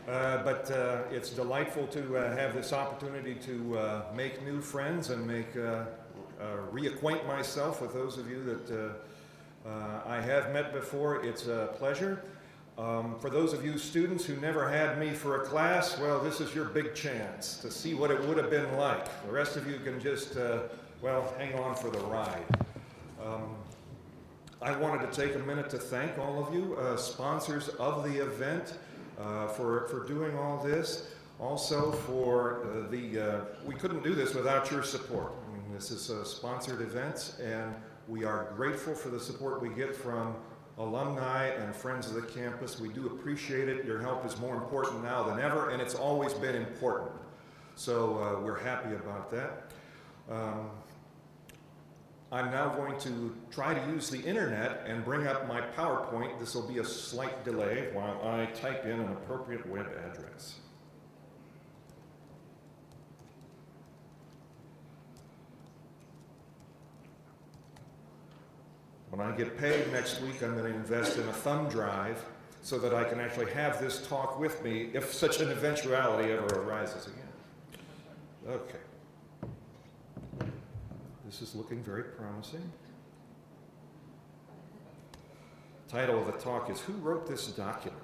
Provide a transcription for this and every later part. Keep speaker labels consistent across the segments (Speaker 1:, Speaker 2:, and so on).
Speaker 1: But it's delightful to have this opportunity to make new friends and reacquaint myself with those of you that I have met before. It's a pleasure. For those of you students who never had me for a class, well, this is your big chance to see what it would have been like. The rest of you can just, hang on for the ride. I wanted to take a minute to thank all of you, sponsors of the event, for doing all this. Also for we couldn't do this without your support. I mean, this is a sponsored event, and we are grateful for the support we get from alumni and friends of the campus. We do appreciate it. Your help is more important now than ever, and it's always been important. So we're happy about that. I'm now going to try to use the internet and bring up my PowerPoint. This will be a slight delay while I type in an appropriate web address. When I get paid next week, I'm going to invest in a thumb drive so that I can actually have this talk with me if such an eventuality ever arises again. Okay. This is looking very promising. The title of the talk is, Who Wrote This Document?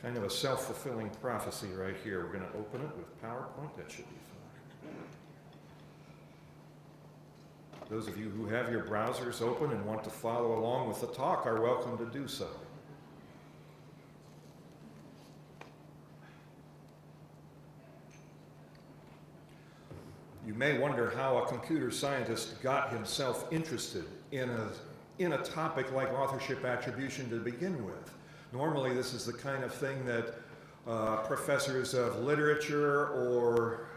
Speaker 1: Kind of a self-fulfilling prophecy right here. We're going to open it with PowerPoint. That should be fine. Those of you who have your browsers open and want to follow along with the talk are welcome to do so. You may wonder how a computer scientist got himself interested in a topic like authorship attribution to begin with. Normally, this is the kind of thing that professors of literature or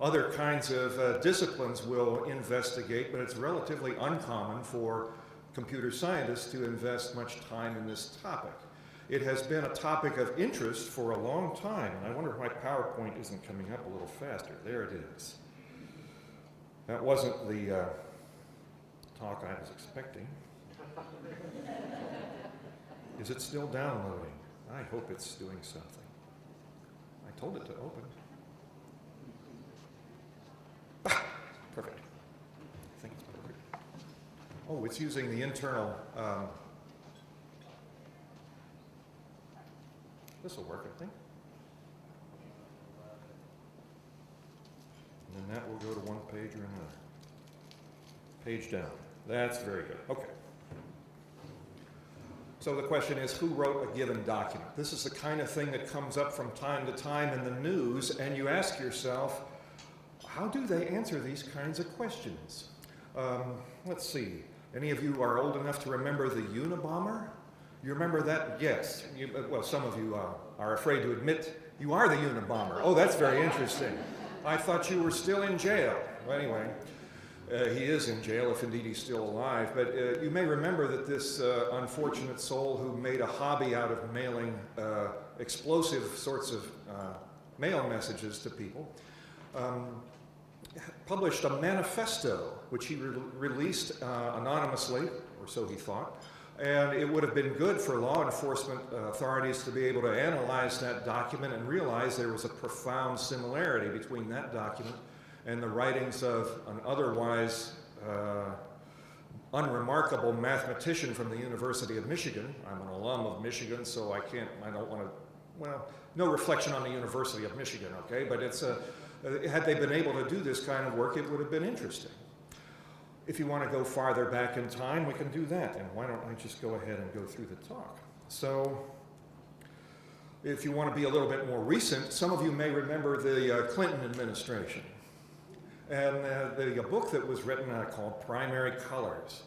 Speaker 1: other kinds of disciplines will investigate, but it's relatively uncommon for computer scientists to invest much time in this topic. It has been a topic of interest for a long time, and I wonder why PowerPoint isn't coming up a little faster. There it is. That wasn't the talk I was expecting. Is it still downloading? I hope it's doing something. I told it to open. Perfect. I think it's perfect. Oh, it's using the internal. This will work, I think. And then that will go to one page or another. Page down. That's very good. Okay. So the question is, who wrote a given document? This is the kind of thing that comes up from time to time in the news, and you ask yourself, how do they answer these kinds of questions? Let's see. Any of you are old enough to remember the Unabomber? You remember that? Yes. Well, some of you are afraid to admit you are the Unabomber. Oh, that's very interesting. I thought you were still in jail. Well, anyway, he is in jail, if indeed he's still alive. But you may remember that this unfortunate soul who made a hobby out of mailing explosive sorts of mail messages to people published a manifesto, which he released anonymously, or so he thought. And it would have been good for law enforcement authorities to be able to analyze that document and realize there was a profound similarity between that document and the writings of an otherwise unremarkable mathematician from the University of Michigan. I'm an alum of Michigan, so I don't want to, well, no reflection on the University of Michigan, okay? But it's had they been able to do this kind of work, it would have been interesting. If you want to go farther back in time, we can do that. And why don't I just go ahead and go through the talk? So, if you want to be a little bit more recent, some of you may remember the Clinton administration. And the book that was written called Primary Colors.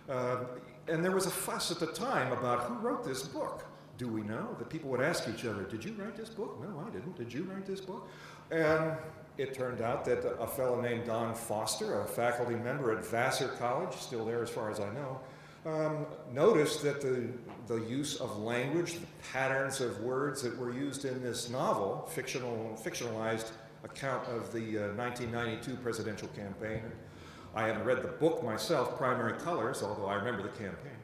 Speaker 1: And there was a fuss at the time about who wrote this book. Do we know? The people would ask each other, did you write this book? No, I didn't. Did you write this book? And it turned out that a fellow named Don Foster, a faculty member at Vassar College, still there as far as I know, noticed that the use of language, the patterns of words that were used in this novel, fictionalized account of the 1992 presidential campaign. I haven't read the book myself, Primary Colors, although I remember the campaign.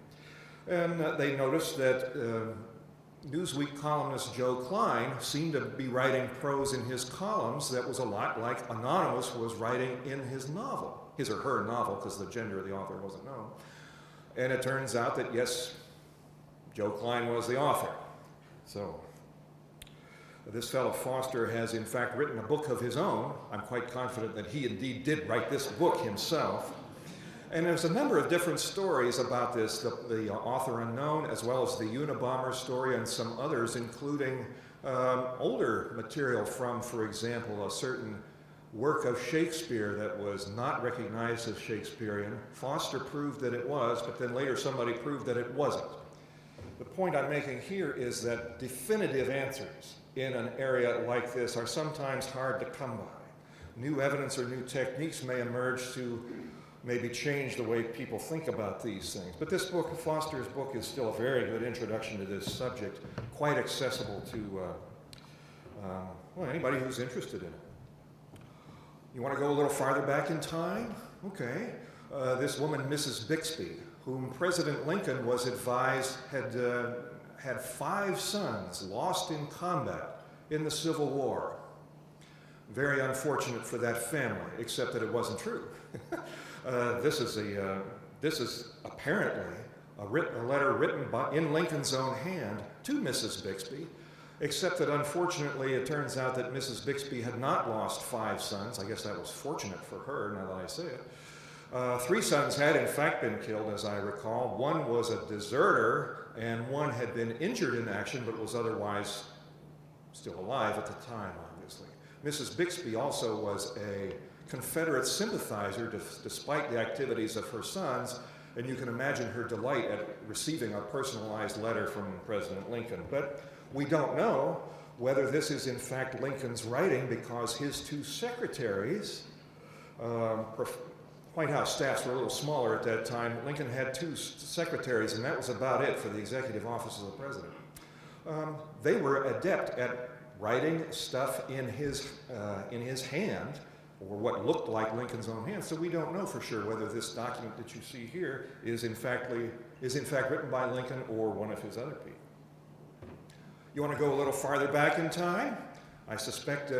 Speaker 1: And they noticed that Newsweek columnist Joe Klein seemed to be writing prose in his columns that was a lot like Anonymous was writing in his novel, his or her novel, because the gender of the author wasn't known. And it turns out that, yes, Joe Klein was the author. So this fellow Foster has in fact written a book of his own. I'm quite confident that he indeed did write this book himself. And there's a number of different stories about this, the author unknown, as well as the Unabomber story and some others, including older material from, for example, a certain work of Shakespeare that was not recognized as Shakespearean. Foster proved that it was, but then later somebody proved that it wasn't. The point I'm making here is that definitive answers in an area like this are sometimes hard to come by. New evidence or new techniques may emerge to maybe change the way people think about these things. But this book, Foster's book, is still a very good introduction to this subject, quite accessible to well, anybody who's interested in it. You want to go a little farther back in time? Okay. This woman, Mrs. Bixby, whom President Lincoln was advised had 5 sons lost in combat in the Civil War. Very unfortunate for that family, except that it wasn't true. This is apparently a letter written in Lincoln's own hand to Mrs. Bixby, except that unfortunately it turns out that Mrs. Bixby had not lost 5 sons. I guess that was fortunate for her, now that I say it. 3 sons had in fact been killed, as I recall. One was a deserter, and one had been injured in action, but was otherwise still alive at the time, obviously. Mrs. Bixby also was a Confederate sympathizer despite the activities of her sons, and you can imagine her delight at receiving a personalized letter from President Lincoln. But we don't know whether this is in fact Lincoln's writing, because his 2 secretaries, White House staffs were a little smaller at that time. Lincoln had 2 secretaries, and that was about it for the executive office of the president. They were adept at writing stuff in his hand, or what looked like Lincoln's own hand. So we don't know for sure whether this document that you see here is in fact written by Lincoln or one of his other people. You want to go a little farther back in time? I suspect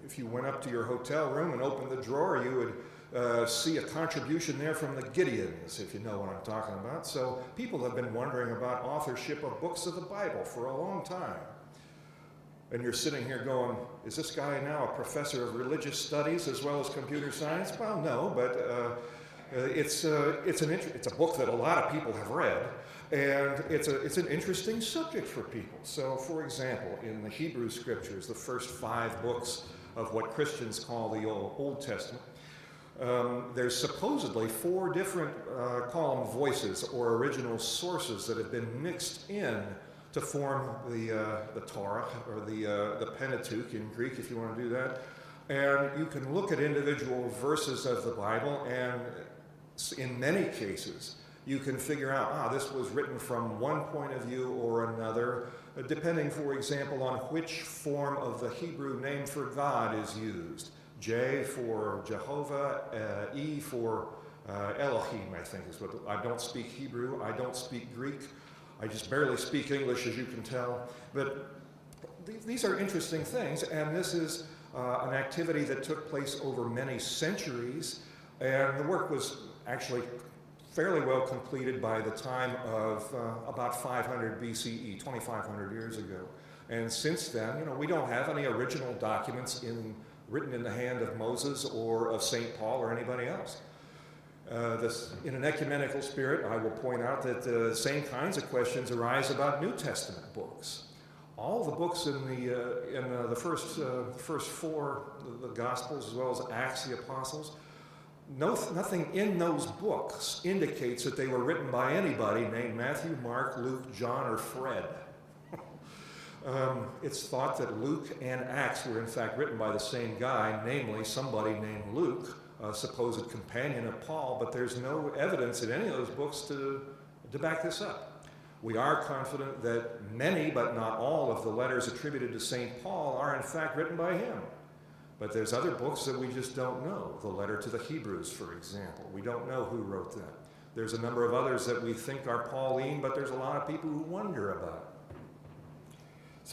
Speaker 1: if you went up to your hotel room and opened the drawer, you would see a contribution there from the Gideons, if you know what I'm talking about. So people have been wondering about authorship of books of the Bible for a long time. And you're sitting here going, is this guy now a professor of religious studies as well as computer science? Well, no, but it's a book that a lot of people have read, and it's an interesting subject for people. So, for example, in the Hebrew Scriptures, the first 5 books of what Christians call the Old Testament, there's supposedly 4 different call them voices or original sources that have been mixed in to form the Torah, or the Pentateuch in Greek, if you want to do that. And you can look at individual verses of the Bible, and in many cases, you can figure out, this was written from one point of view or another, depending, for example, on which form of the Hebrew name for God is used. J for Jehovah, E for Elohim, I think is what. I don't speak Hebrew, I don't speak Greek. I just barely speak English, as you can tell. But these are interesting things, and this is an activity that took place over many centuries, and the work was actually fairly well completed by the time of about 500 BCE, 2,500 years ago. And since then, we don't have any original documents written in the hand of Moses or of St. Paul or anybody else. In an ecumenical spirit, I will point out that the same kinds of questions arise about New Testament books. All the books in the first 4, the Gospels, as well as Acts, the Apostles, nothing in those books indicates that they were written by anybody named Matthew, Mark, Luke, John, or Fred. It's thought that Luke and Acts were in fact written by the same guy, namely somebody named Luke, a supposed companion of Paul, but there's no evidence in any of those books to back this up. We are confident that many, but not all, of the letters attributed to St. Paul are in fact written by him. But there's other books that we just don't know. The letter to the Hebrews, for example. We don't know who wrote that. There's a number of others that we think are Pauline, but there's a lot of people who wonder about it.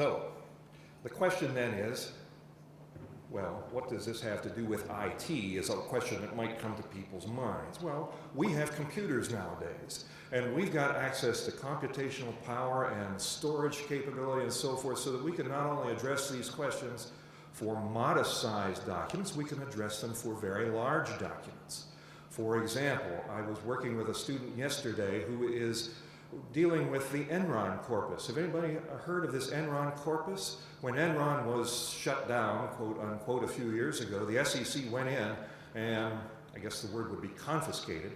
Speaker 1: So, the question then is, well, what does this have to do with IT is a question that might come to people's minds. Well, we have computers nowadays, and we've got access to computational power and storage capability and so forth, so that we can not only address these questions for modest-sized documents, we can address them for very large documents. For example, I was working with a student yesterday who is dealing with the Enron corpus. Have anybody heard of this Enron corpus? When Enron was shut down, quote unquote, a few years ago, the SEC went in and, I guess the word would be confiscated,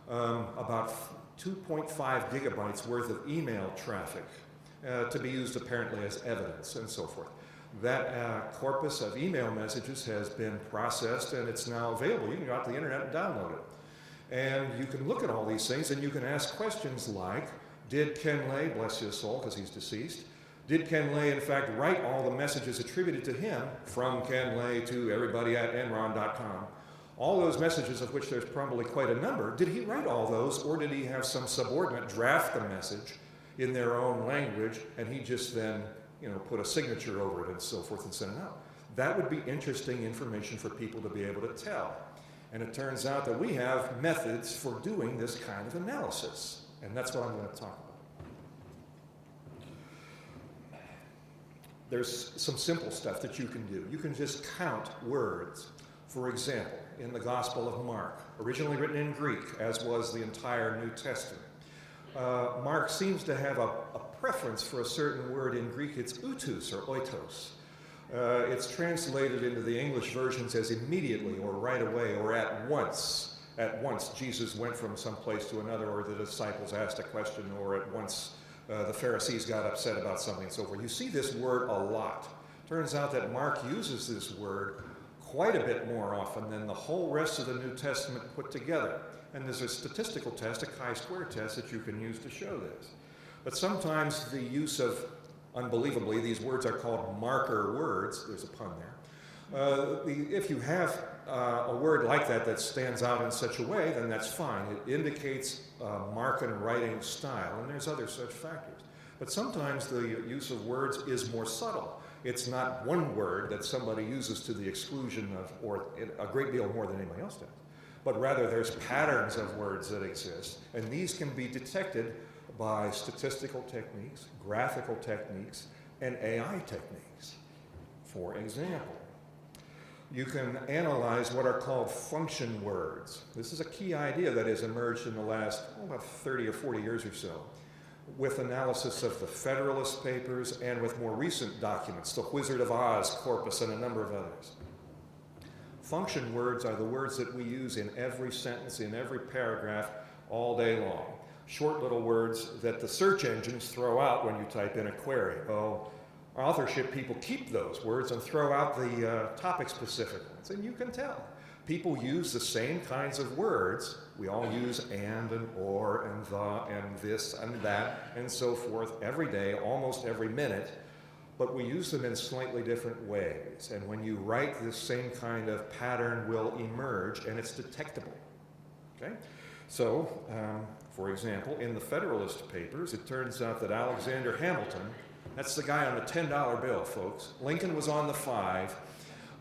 Speaker 1: about 2.5 gigabytes worth of email traffic to be used apparently as evidence and so forth. That corpus of email messages has been processed and it's now available. You can go out to the internet and download it. And you can look at all these things and you can ask questions like, did Ken Lay, bless his soul because he's deceased, did Ken Lay in fact write all the messages attributed to him from Ken Lay to everybody at Enron.com? All those messages, of which there's probably quite a number, did he write all those, or did he have some subordinate draft the message in their own language and he just then, put a signature over it and so forth and sent it out? That would be interesting information for people to be able to tell. And it turns out that we have methods for doing this kind of analysis. And that's what I'm going to talk about. There's some simple stuff that you can do. You can just count words. For example, in the Gospel of Mark, originally written in Greek, as was the entire New Testament, Mark seems to have a preference for a certain word in Greek. It's outos or oitos. It's translated into the English versions as immediately or right away or at once. At once Jesus went from some place to another, or the disciples asked a question, or at once the Pharisees got upset about something and so forth. You see this word a lot. Turns out that Mark uses this word quite a bit more often than the whole rest of the New Testament put together. And there's a statistical test, a chi-square test, that you can use to show this. But sometimes the use of, unbelievably, these words are called marker words. There's a pun there. If you have a word like that that stands out in such a way, then that's fine. It indicates mark and writing style, and there's other such factors. But sometimes the use of words is more subtle. It's not one word that somebody uses to the exclusion of, or a great deal more than anybody else does, but rather there's patterns of words that exist, and these can be detected by statistical techniques, graphical techniques, and AI techniques. For example, you can analyze what are called function words. This is a key idea that has emerged in the last about 30 or 40 years or so, with analysis of the Federalist Papers and with more recent documents, the Wizard of Oz corpus and a number of others. Function words are the words that we use in every sentence, in every paragraph, all day long. Short little words that the search engines throw out when you type in a query. Oh, authorship people keep those words and throw out the topic-specific ones, and you can tell. People use the same kinds of words. We all use and or and the and this and that and so forth every day, almost every minute, but we use them in slightly different ways. And when you write, this same kind of pattern will emerge, and it's detectable. Okay? So, for example, in the Federalist Papers, it turns out that Alexander Hamilton, that's the guy on the $10 bill, folks. Lincoln was on the 5.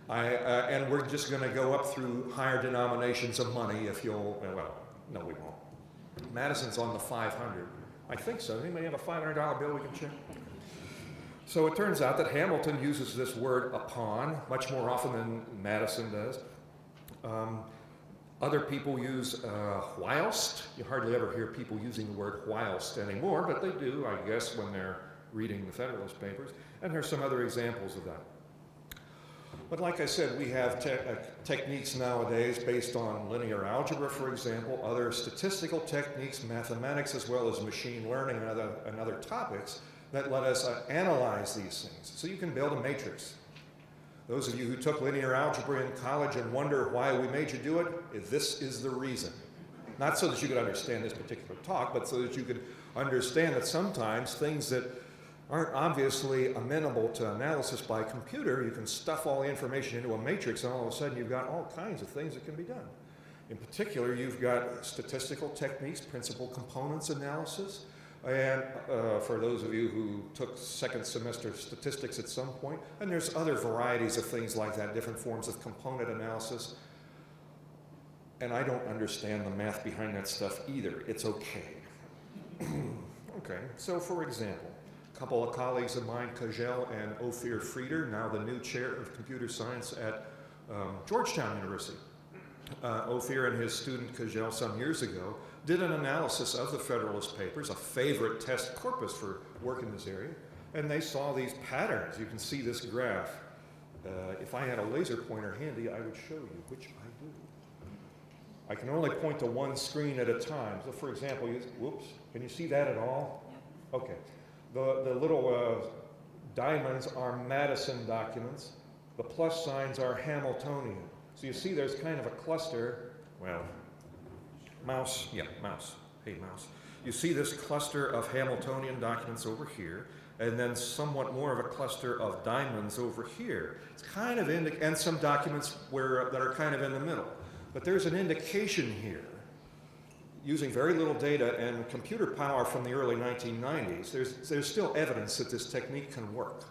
Speaker 1: And we're just going to go up through higher denominations of money if you'll, well, no, we won't. Madison's on the 500. I think so. Anybody have a $500 bill we can check? So it turns out that Hamilton uses this word upon much more often than Madison does. Other people use whilst. You hardly ever hear people using the word whilst anymore, but they do, I guess, when they're reading the Federalist Papers. And there's some other examples of that. But like I said, we have techniques nowadays based on linear algebra, for example, other statistical techniques, mathematics, as well as machine learning and other topics that let us analyze these things. So you can build a matrix. Those of you who took linear algebra in college and wonder why we made you do it, this is the reason. Not so that you could understand this particular talk, but so that you could understand that sometimes things that aren't obviously amenable to analysis by computer, you can stuff all the information into a matrix, and all of a sudden you've got all kinds of things that can be done. In particular, you've got statistical techniques, principal components analysis. And for those of you who took second semester statistics at some point, and there's other varieties of things like that, different forms of component analysis. And I don't understand the math behind that stuff either. It's okay. Okay, so for example, a couple of colleagues of mine, Kajel and Ophir Frieder, now the new chair of computer science at Georgetown University. Ophir and his student Kajel some years ago did an analysis of the Federalist Papers, a favorite test corpus for work in this area, and they saw these patterns. You can see this graph. If I had a laser pointer handy, I would show you, which I do. I can only point to one screen at a time. So for example, whoops, can you see that at all? Okay. The little diamonds are Madison documents. The plus signs are Hamiltonian. So you see there's kind of a cluster. Well, mouse. Hey, mouse. You see this cluster of Hamiltonian documents over here, and then somewhat more of a cluster of diamonds over here. It's kind of and some documents that are kind of in the middle. But there's an indication here, using very little data and computer power from the early 1990s, there's still evidence that this technique can work.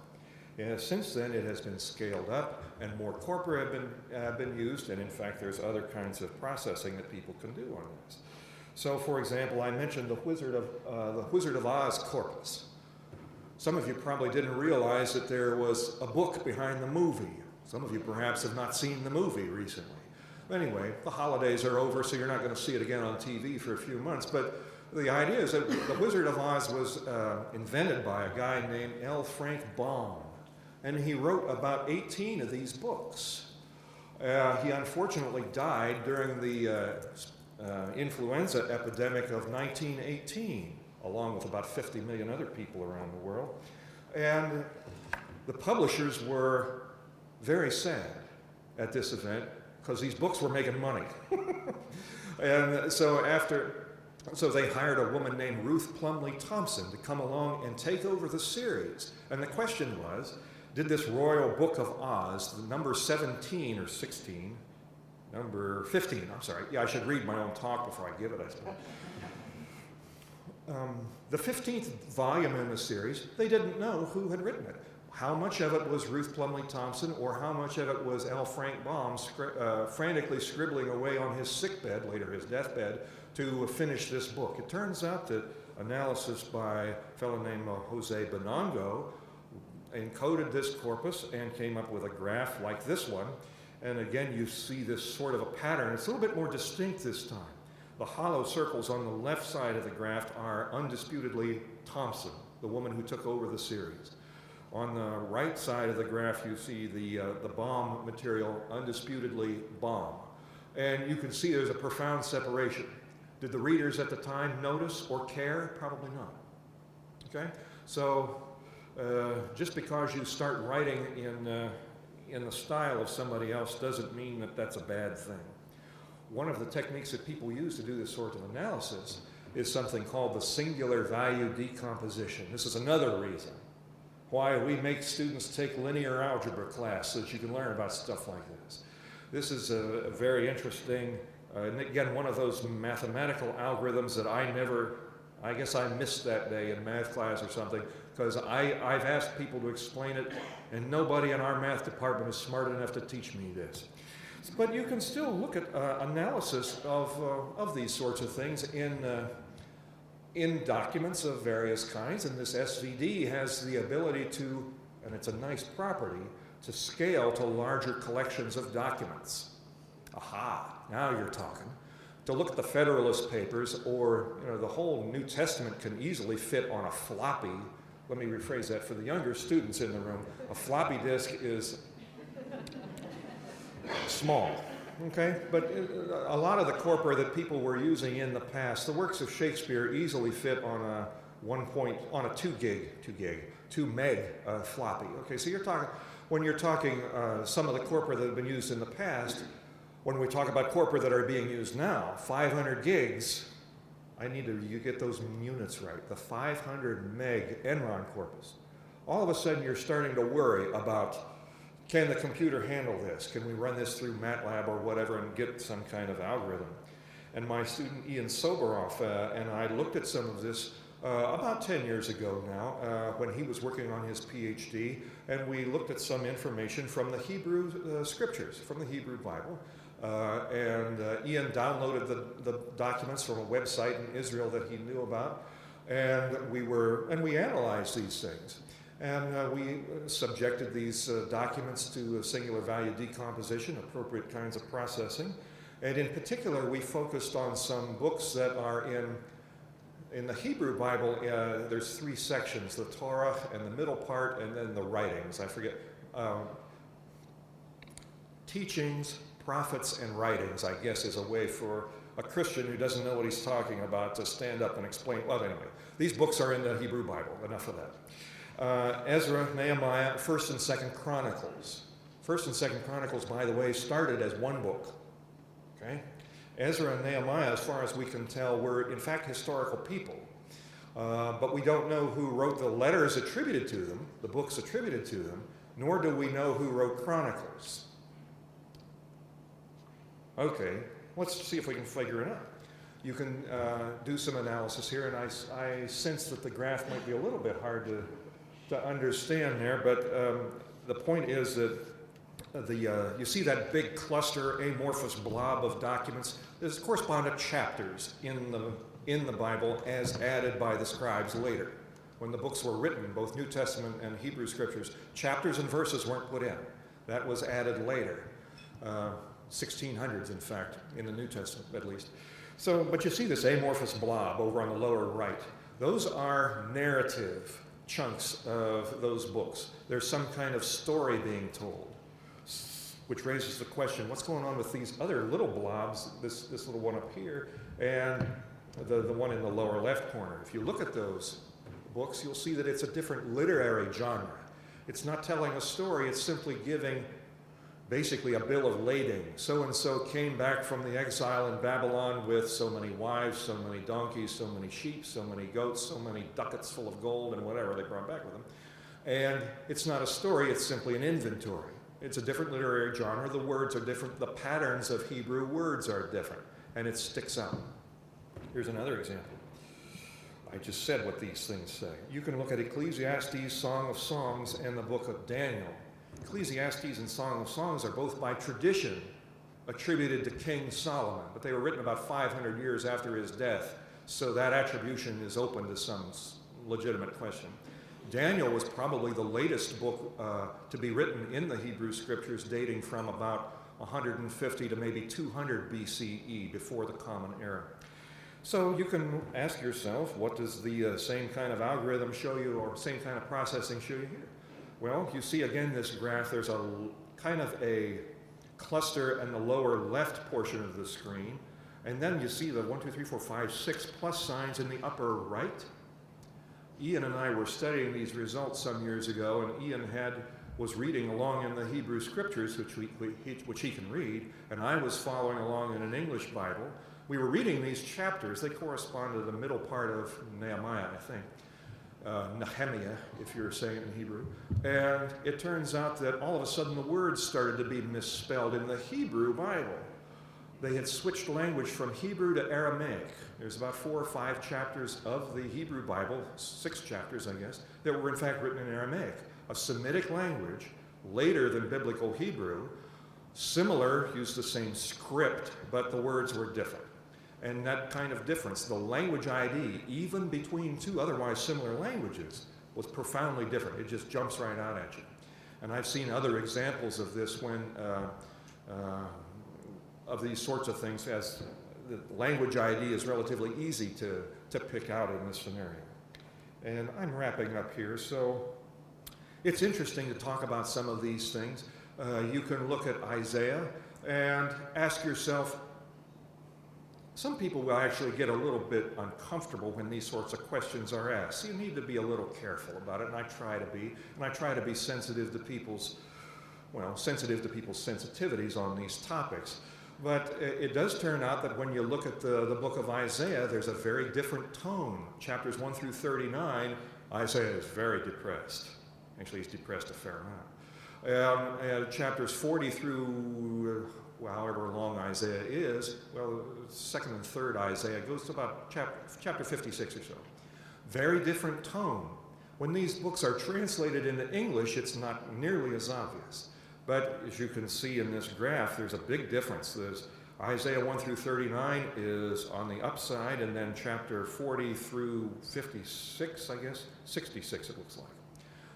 Speaker 1: And since then, it has been scaled up, and more corpora have been used, and in fact, there's other kinds of processing that people can do on this. So, for example, I mentioned the Wizard of Oz corpus. Some of you probably didn't realize that there was a book behind the movie. Some of you perhaps have not seen the movie recently. Anyway, the holidays are over, so you're not going to see it again on TV for a few months. But the idea is that the Wizard of Oz was invented by a guy named L. Frank Baum, and he wrote about 18 of these books. He unfortunately died during the influenza epidemic of 1918, along with about 50 million other people around the world. And the publishers were very sad at this event, because these books were making money. And so they hired a woman named Ruth Plumley Thompson to come along and take over the series. And the question was, did this Royal Book of Oz, the number 17 or 16, number 15, I'm sorry. Yeah, I should read my own talk before I give it, I suppose. The 15th volume in the series, they didn't know who had written it. How much of it was Ruth Plumley Thompson, or how much of it was L. Frank Baum frantically scribbling away on his sickbed, later his deathbed, to finish this book? It turns out that analysis by a fellow named Jose Bonango encoded this corpus and came up with a graph like this one. And again, you see this sort of a pattern. It's a little bit more distinct this time. The hollow circles on the left side of the graph are undisputedly Thompson, the woman who took over the series. On the right side of the graph, you see the Baum material, undisputedly Baum. And you can see there's a profound separation. Did the readers at the time notice or care? Probably not. Okay? So just because you start writing in the style of somebody else doesn't mean that that's a bad thing. One of the techniques that people use to do this sort of analysis is something called the singular value decomposition. This is another reason why we make students take linear algebra class so that you can learn about stuff like this. This is a very interesting, and again, one of those mathematical algorithms that I guess I missed that day in math class or something, because I've asked people to explain it, and nobody in our math department is smart enough to teach me this. But you can still look at analysis of these sorts of things in documents of various kinds, and this SVD has the ability to, and it's a nice property, to scale to larger collections of documents. Aha, now you're talking. To look at the Federalist Papers, or the whole New Testament can easily fit on a floppy. Let me rephrase that for the younger students in the room. A floppy disk is small. Okay, but a lot of the corpora that people were using in the past, the works of Shakespeare easily fit on a 2 meg floppy. Okay, so when you're talking some of the corpora that have been used in the past, when we talk about corpora that are being used now, 500 gigs, you get those units right, the 500 meg Enron corpus. All of a sudden you're starting to worry about, can the computer handle this? Can we run this through MATLAB or whatever and get some kind of algorithm? And my student Ian Soberoff and I looked at some of this about 10 years ago now, when he was working on his Ph.D., and we looked at some information from the Hebrew Scriptures, from the Hebrew Bible. Ian downloaded the documents from a website in Israel that he knew about, and we analyzed these things. And we subjected these documents to singular value decomposition, appropriate kinds of processing. And in particular, we focused on some books that are in the Hebrew Bible. There's 3 sections: the Torah and the middle part, and then the writings. I forget. Teachings, prophets, and writings, I guess, is a way for a Christian who doesn't know what he's talking about to stand up and explain. Well, anyway, these books are in the Hebrew Bible. Enough of that. Ezra, Nehemiah, 1st and 2nd Chronicles. 1st and 2nd Chronicles, by the way, started as one book. Okay? Ezra and Nehemiah, as far as we can tell, were in fact historical people. But we don't know who wrote the letters attributed to them, the books attributed to them, nor do we know who wrote Chronicles. Okay, let's see if we can figure it out. You can do some analysis here, and I sense that the graph might be a little bit hard to understand there, but the point is that you see that big cluster, amorphous blob of documents. This correspond to chapters in the Bible as added by the scribes later. When the books were written, both New Testament and Hebrew Scriptures, chapters and verses weren't put in. That was added later. 1600s, in fact, in the New Testament at least. So, but you see this amorphous blob over on the lower right. Those are narrative chunks of those books. There's some kind of story being told, which raises the question, what's going on with these other little blobs, this little one up here, and the one in the lower left corner? If you look at those books, you'll see that it's a different literary genre. It's not telling a story, it's simply giving basically a bill of lading. So-and-so came back from the exile in Babylon with so many wives, so many donkeys, so many sheep, so many goats, so many ducats full of gold, and whatever they brought back with them. And it's not a story, it's simply an inventory. It's a different literary genre. The words are different. The patterns of Hebrew words are different, and it sticks out. Here's another example. I just said what these things say. You can look at Ecclesiastes, Song of Songs, and the book of Daniel. Ecclesiastes and Song of Songs are both by tradition attributed to King Solomon, but they were written about 500 years after his death, so that attribution is open to some legitimate question. Daniel was probably the latest book to be written in the Hebrew Scriptures, dating from about 150 to maybe 200 BCE, before the Common Era. So you can ask yourself, what does the same kind of algorithm show you, or same kind of processing show you here? Well, you see again this graph, there's a kind of a cluster in the lower left portion of the screen, and then you see the 1, 2, 3, 4, 5, 6 plus signs in the upper right. Ian and I were studying these results some years ago, and Ian was reading along in the Hebrew Scriptures, which he can read, and I was following along in an English Bible. We were reading these chapters. They correspond to the middle part of Nehemiah, I think. Nehemiah, if you're saying it in Hebrew. And it turns out that all of a sudden the words started to be misspelled in the Hebrew Bible. They had switched language from Hebrew to Aramaic. There's about 4 or 5 chapters of the Hebrew Bible, 6 chapters, I guess, that were in fact written in Aramaic, a Semitic language, later than Biblical Hebrew, similar, used the same script, but the words were different. And that kind of difference, the language ID, even between 2 otherwise similar languages, was profoundly different. It just jumps right out at you. And I've seen other examples of this when, of these sorts of things, as the language ID is relatively easy to pick out in this scenario. And I'm wrapping up here, so it's interesting to talk about some of these things. You can look at Isaiah and ask yourself, some people will actually get a little bit uncomfortable when these sorts of questions are asked. So you need to be a little careful about it, and I try to be sensitive to people's sensitivities on these topics. But it does turn out that when you look at the book of Isaiah, there's a very different tone. Chapters 1 through 39, Isaiah is very depressed. Actually, he's depressed a fair amount. And chapters 40 through however long Isaiah is, well, 2nd and 3rd Isaiah goes to about chapter 56 or so. Very different tone. When these books are translated into English, it's not nearly as obvious. But as you can see in this graph, there's a big difference. There's Isaiah 1 through 39 is on the upside, and then chapter 40 through 56, I guess, 66 it looks like.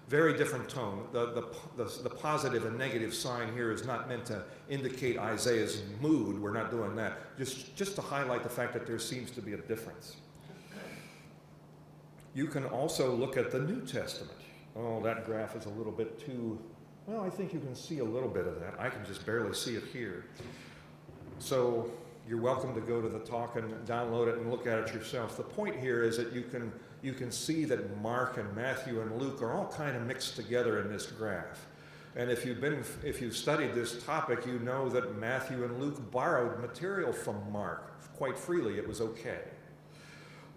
Speaker 1: Very different tone. The positive and negative sign here is not meant to indicate Isaiah's mood. We're not doing that. Just to highlight the fact that there seems to be a difference. You can also look at the New Testament. Oh, that graph is a little bit too, well, I think you can see a little bit of that. I can just barely see it here. So you're welcome to go to the talk and download it and look at it yourself. The point here is that you can see that Mark and Matthew and Luke are all kind of mixed together in this graph. And if you've studied this topic, you know that Matthew and Luke borrowed material from Mark quite freely. It was okay.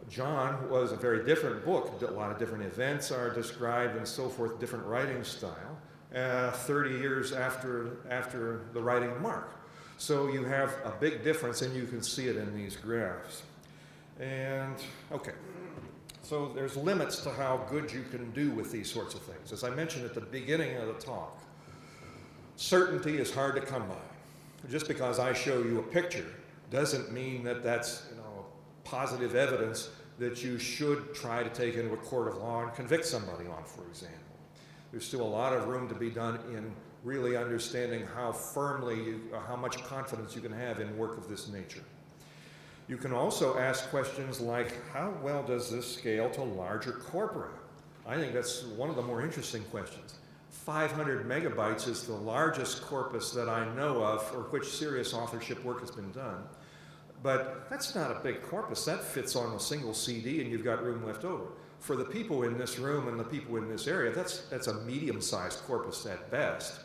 Speaker 1: John was a very different book. A lot of different events are described and so forth, different writing style, 30 years after the writing of Mark. So you have a big difference, and you can see it in these graphs. And, okay, so there's limits to how good you can do with these sorts of things. As I mentioned at the beginning of the talk, certainty is hard to come by. Just because I show you a picture doesn't mean that that's, positive evidence that you should try to take into a court of law and convict somebody on, for example. There's still a lot of room to be done in really understanding how how much confidence you can have in work of this nature. You can also ask questions like, how well does this scale to larger corpora? I think that's one of the more interesting questions. 500 megabytes is the largest corpus that I know of for which serious authorship work has been done. But that's not a big corpus. That fits on a single CD and you've got room left over. For the people in this room and the people in this area, that's a medium-sized corpus at best.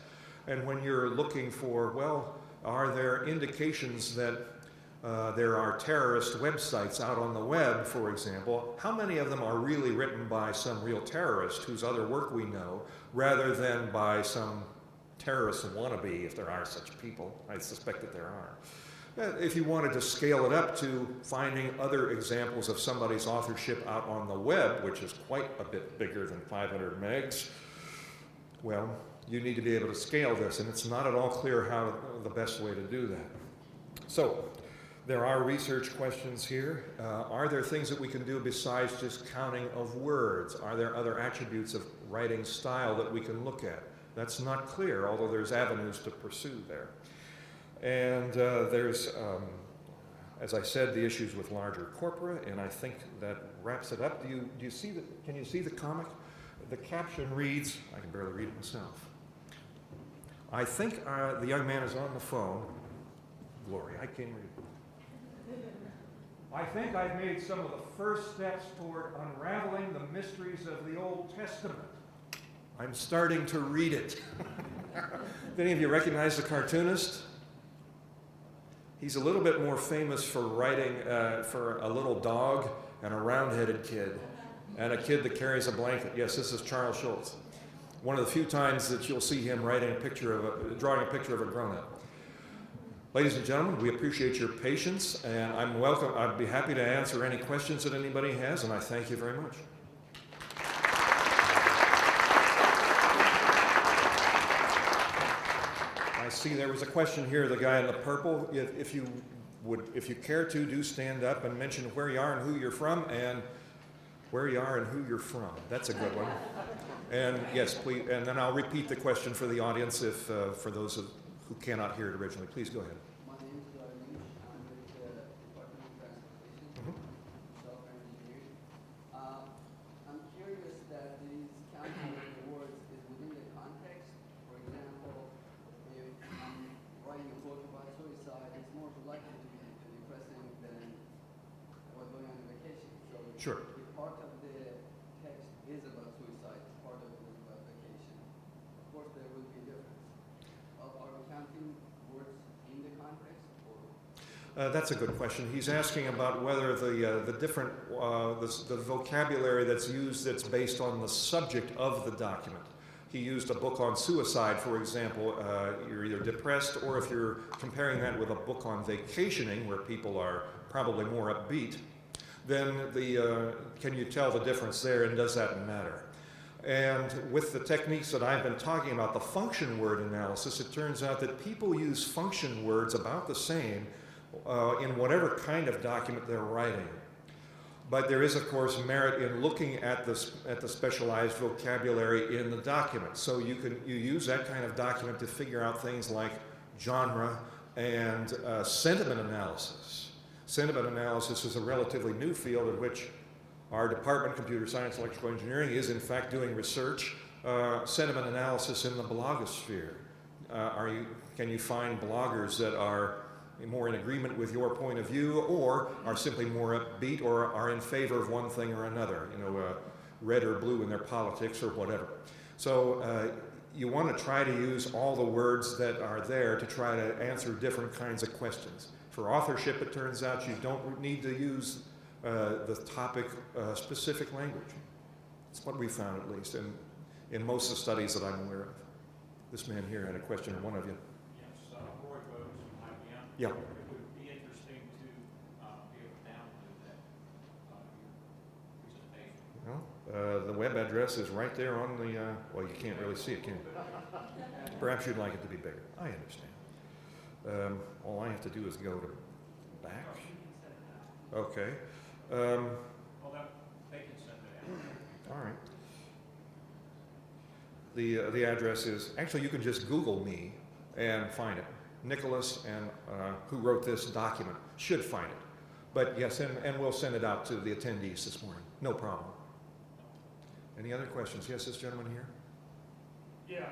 Speaker 1: And when you're looking for, well, are there indications that there are terrorist websites out on the web, for example, how many of them are really written by some real terrorist whose other work we know, rather than by some terrorist wannabe, if there are such people? I suspect that there are. If you wanted to scale it up to finding other examples of somebody's authorship out on the web, which is quite a bit bigger than 500 megs, well, you need to be able to scale this, and it's not at all clear how the best way to do that. So, there are research questions here. Are there things that we can do besides just counting of words? Are there other attributes of writing style that we can look at? That's not clear, although there's avenues to pursue there. And there's, as I said, the issues with larger corpora, and I think that wraps it up. Do you see can you see the comic? The caption reads, I can barely read it myself. I think the young man is on the phone. Glory, I can't read it. I think I've made some of the first steps toward unraveling the mysteries of the Old Testament. I'm starting to read it. Did any of you recognize the cartoonist? He's a little bit more famous for writing for a little dog and a round-headed kid and a kid that carries a blanket. Yes, this is Charles Schulz. One of the few times that you'll see him drawing a picture of a grown-up. Ladies and gentlemen, we appreciate your patience, and I'd be happy to answer any questions that anybody has, and I thank you very much. I see there was a question here, the guy in the purple. If you care to, do stand up and mention where you are and who you're from, and where you are and who you're from. That's a good one. And yes, please, and then I'll repeat the question for the audience for those who cannot hear it originally. Please go ahead.
Speaker 2: My name is Darnish. I'm with the Department of Transportation, software engineering. I'm curious that these counting of the words is within the context. For example, if I'm writing a book about suicide, it's more likely to be depressing than about going on a vacation. So
Speaker 1: Sure.
Speaker 2: if part of the text is about suicide, part of it is about vacation. Of course, there will be a difference. Are we counting words in the context? Or?
Speaker 1: That's a good question. He's asking about whether the different the vocabulary that's used that's based on the subject of the document. He used a book on suicide, for example. You're either depressed, or if you're comparing that with a book on vacationing, where people are probably more upbeat, then can you tell the difference there, and does that matter? And with the techniques that I've been talking about, the function word analysis, it turns out that people use function words about the same in whatever kind of document they're writing. But there is, of course, merit in looking at the specialized vocabulary in the document. So you use that kind of document to figure out things like genre and sentiment analysis. Sentiment analysis is a relatively new field in which our department, Computer Science, Electrical Engineering, is in fact doing research. Sentiment analysis in the blogosphere. Can you find bloggers that are more in agreement with your point of view, or are simply more upbeat, or are in favor of one thing or another, red or blue in their politics or whatever. So you want to try to use all the words that are there to try to answer different kinds of questions. For authorship, it turns out you don't need to use the topic specific language. It's what we found, at least, in most of the studies that I'm aware of. This man here had a question, or one of you.
Speaker 3: Yes, Roy Rose from IBM.
Speaker 1: Yeah.
Speaker 3: It would be interesting to be able to download that presentation.
Speaker 1: Well, the web address is right there on the, well, you can't really see it, can you? Perhaps you'd like it to be bigger. I understand. All I have to do is go to back. Okay.
Speaker 3: Well, they can send it out.
Speaker 1: All right. The address is, actually you can just Google me and find it. Nicholas, and who wrote this document, should find it. But yes, and we'll send it out to the attendees this morning. No problem. Any other questions? Yes, this gentleman here?
Speaker 4: Yeah,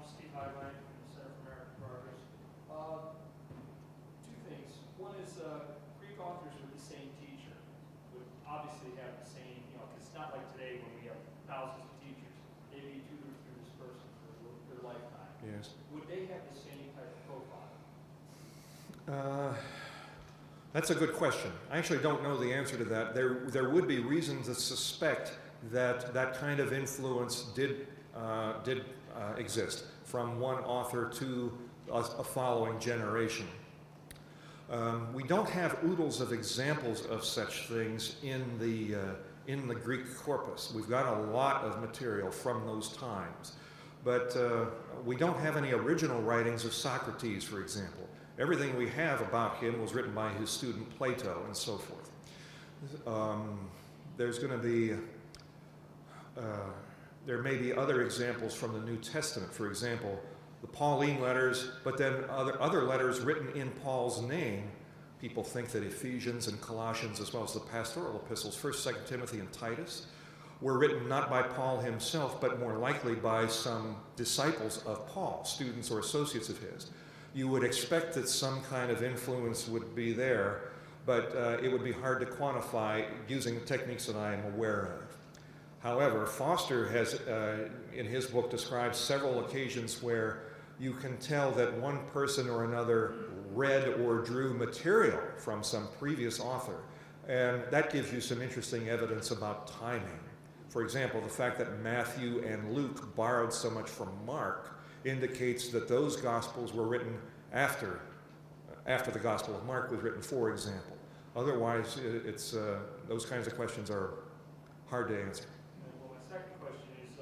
Speaker 4: Steve Highline from the Center for American Progress. Two things. One is Greek authors with the same teacher would obviously have the same, because it's not like today when we have thousands of teachers. They be tutored through this person for their lifetime.
Speaker 1: Yes.
Speaker 4: Would they have the same type of profile?
Speaker 1: That's a good question. I actually don't know the answer to that. There would be reason to suspect that that kind of influence did exist from one author to a following generation. We don't have oodles of examples of such things in the Greek corpus. We've got a lot of material from those times, but we don't have any original writings of Socrates, for example. Everything we have about him was written by his student Plato and so forth. There's going to be, there may be other examples from the New Testament, for example, the Pauline letters, but then other letters written in Paul's name. People think that Ephesians and Colossians, as well as the pastoral epistles, 1st, 2nd Timothy, and Titus, were written not by Paul himself, but more likely by some disciples of Paul, students or associates of his. You would expect that some kind of influence would be there, but it would be hard to quantify using the techniques that I am aware of. However, Foster has, in his book, described several occasions where you can tell that one person or another read or drew material from some previous author, and that gives you some interesting evidence about timing. For example, the fact that Matthew and Luke borrowed so much from Mark indicates that those Gospels were written after the Gospel of Mark was written, for example. Otherwise, it's those kinds of questions are hard to answer.
Speaker 4: Well, my second question is,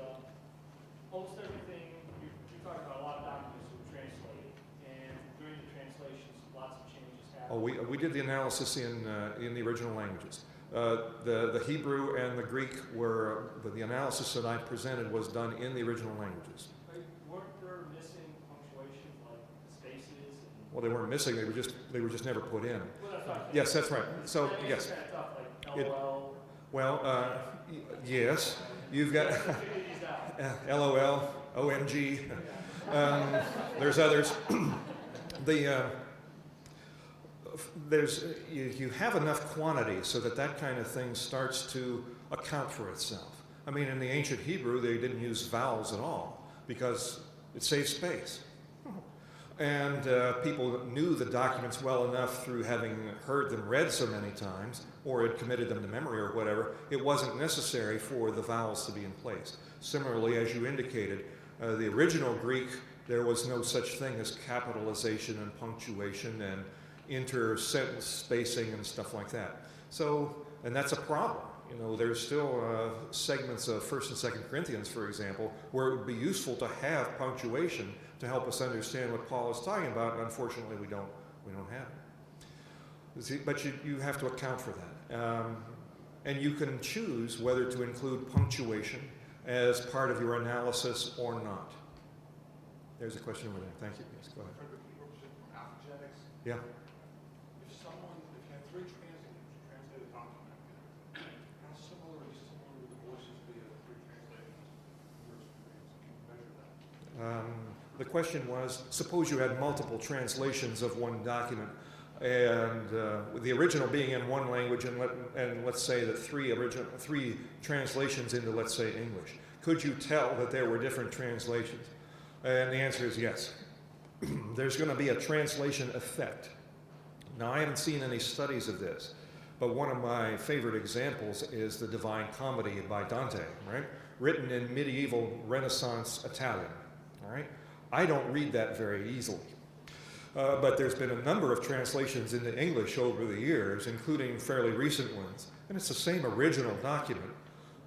Speaker 4: almost everything, you're talking about a lot of documents were translated, and during the translations, lots of changes happened.
Speaker 1: Oh, we did the analysis in the original languages. The Hebrew and the Greek were, the analysis that I presented was done in the original languages.
Speaker 4: Weren't there missing punctuation, like spaces?
Speaker 1: Well, they weren't missing, they were just never put in.
Speaker 4: Well, that's right.
Speaker 1: Yes, that's right. So,
Speaker 4: That makes
Speaker 1: yes.
Speaker 4: it kind of tough, like LOL.
Speaker 1: Well, yes, you've got
Speaker 4: Figure these out.
Speaker 1: LOL, OMG. There's others. You have enough quantity so that kind of thing starts to account for itself. I mean, in the ancient Hebrew, they didn't use vowels at all because it saves space. And people knew the documents well enough through having heard them read so many times, or had committed them to memory or whatever, it wasn't necessary for the vowels to be in place. Similarly, as you indicated, the original Greek, there was no such thing as capitalization and punctuation and inter-sentence spacing and stuff like that. So And that's a problem. You know, there's still segments of 1st and 2nd Corinthians, for example, where it would be useful to have punctuation to help us understand what Paul is talking about, and unfortunately we don't have it. See, but you have to account for that. And you can choose whether to include punctuation as part of your analysis or not. There's a question over there. Thank you. Yes, go ahead. Yeah.
Speaker 5: If you had 3 translated document, how similar would the voices be of the 3 translations? Can you measure that?
Speaker 1: The question was, suppose you had multiple translations of one document, and with the original being in one language, and let's say that 3 translations into, let's say, English. Could you tell that there were different translations? And the answer is yes. There's going to be a translation effect. Now, I haven't seen any studies of this, but one of my favorite examples is the Divine Comedy by Dante, right? Written in medieval Renaissance Italian, all right? I don't read that very easily. But there's been a number of translations into English over the years, including fairly recent ones, and it's the same original document,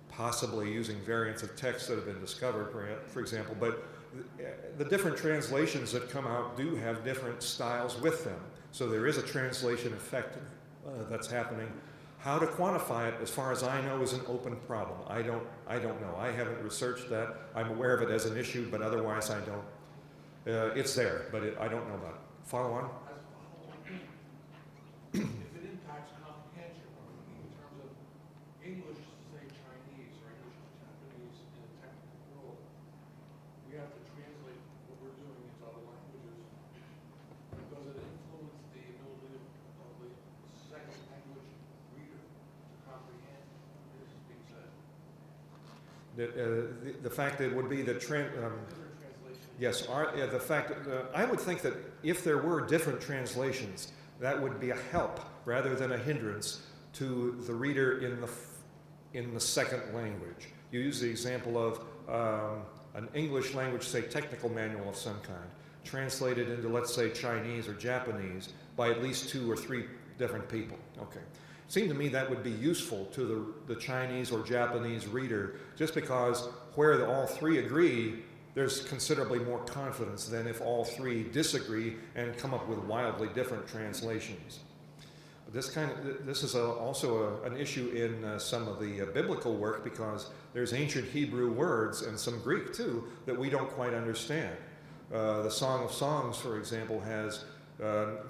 Speaker 1: possibly using variants of text that have been discovered, for example, but the different translations that come out do have different styles with them. So there is a translation effect that's happening. How to quantify it, as far as I know, is an open problem. I don't know. I haven't researched that. I'm aware of it as an issue, but otherwise I don't. It's there, but I don't know about it. Follow on?
Speaker 5: As a follow-on, if it impacts comprehension, in terms of English to say Chinese or English to Japanese in a technical world, we have to translate what we're doing into other languages. Does it influence the ability of the second language reader to comprehend what is being said?
Speaker 1: The fact that it would be the
Speaker 5: Different translation.
Speaker 1: yes, the fact I would think that if there were different translations, that would be a help rather than a hindrance to the reader in the second language. You use the example of an English language, say technical manual of some kind, translated into, let's say, Chinese or Japanese by at least 2 or 3 different people. Okay. It seemed to me that would be useful to the Chinese or Japanese reader, just because where all 3 agree, there's considerably more confidence than if all 3 disagree and come up with wildly different translations. But this is also an issue in some of the biblical work, because there's ancient Hebrew words and some Greek too that we don't quite understand. The Song of Songs, for example, has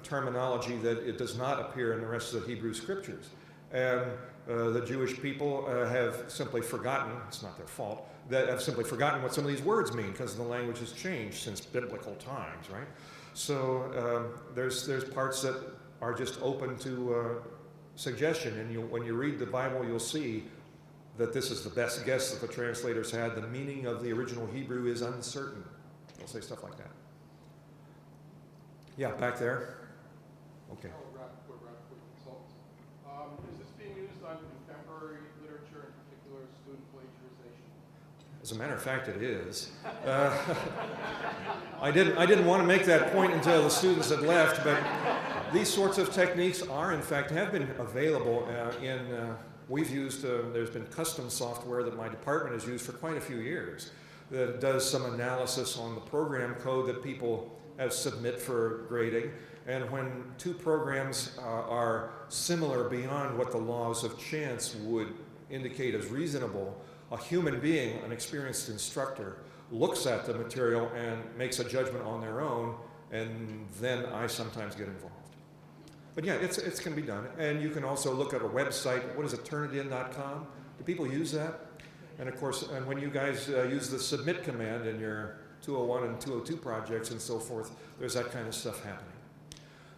Speaker 1: terminology that it does not appear in the rest of the Hebrew scriptures. And the Jewish people have simply forgotten, it's not their fault, that have simply forgotten what some of these words mean, because the language has changed since biblical times, right? So there's parts that are just open to suggestion, and when you read the Bible, you'll see that this is the best guess that the translators had. The meaning of the original Hebrew is uncertain. They'll say stuff like that. Yeah, back there. Okay.
Speaker 5: Is this being used on contemporary literature, in particular student plagiarization?
Speaker 1: As a matter of fact, it is. I didn't want to make that point until the students had left, but these sorts of techniques are, in fact, have been available we've used, there's been custom software that my department has used for quite a few years that does some analysis on the program code that people submit for grading. And when 2 programs are similar beyond what the laws of chance would indicate as reasonable, a human being, an experienced instructor, looks at the material and makes a judgment on their own, and then I sometimes get involved. But yeah, it can be done. And you can also look at a website. What is it, Turnitin.com? Do people use that? And of course, and when you guys use the submit command in your 201 and 202 projects and so forth, there's that kind of stuff happening.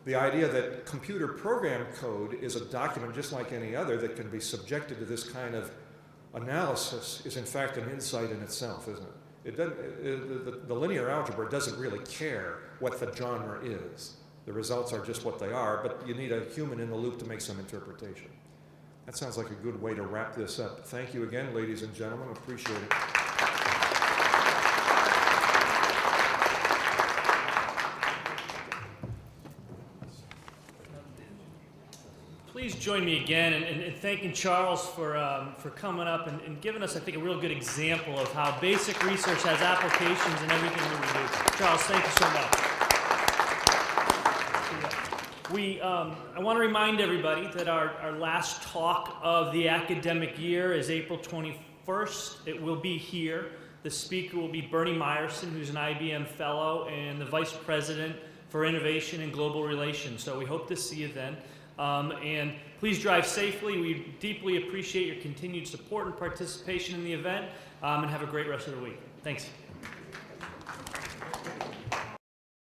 Speaker 1: The idea that computer program code is a document just like any other that can be subjected to this kind of analysis is in fact an insight in itself, isn't it? It doesn't, the linear algebra doesn't really care what the genre is. The results are just what they are, but you need a human in the loop to make some interpretation. That sounds like a good way to wrap this up. Thank you again, ladies and gentlemen. Appreciate it.
Speaker 4: Please
Speaker 6: please join me again in thanking Charles for coming up and giving us, I think, a real good example of how basic research has applications in everything that we do. Charles, thank you so much. I want to remind everybody that our last talk of the academic year is April 21st. It will be here. The speaker will be Bernie Meyerson, who's an IBM fellow and the vice president for innovation and global relations. So we hope to see you then. And please drive safely. We deeply appreciate your continued support and participation in the event, and have a great rest of the week. Thanks.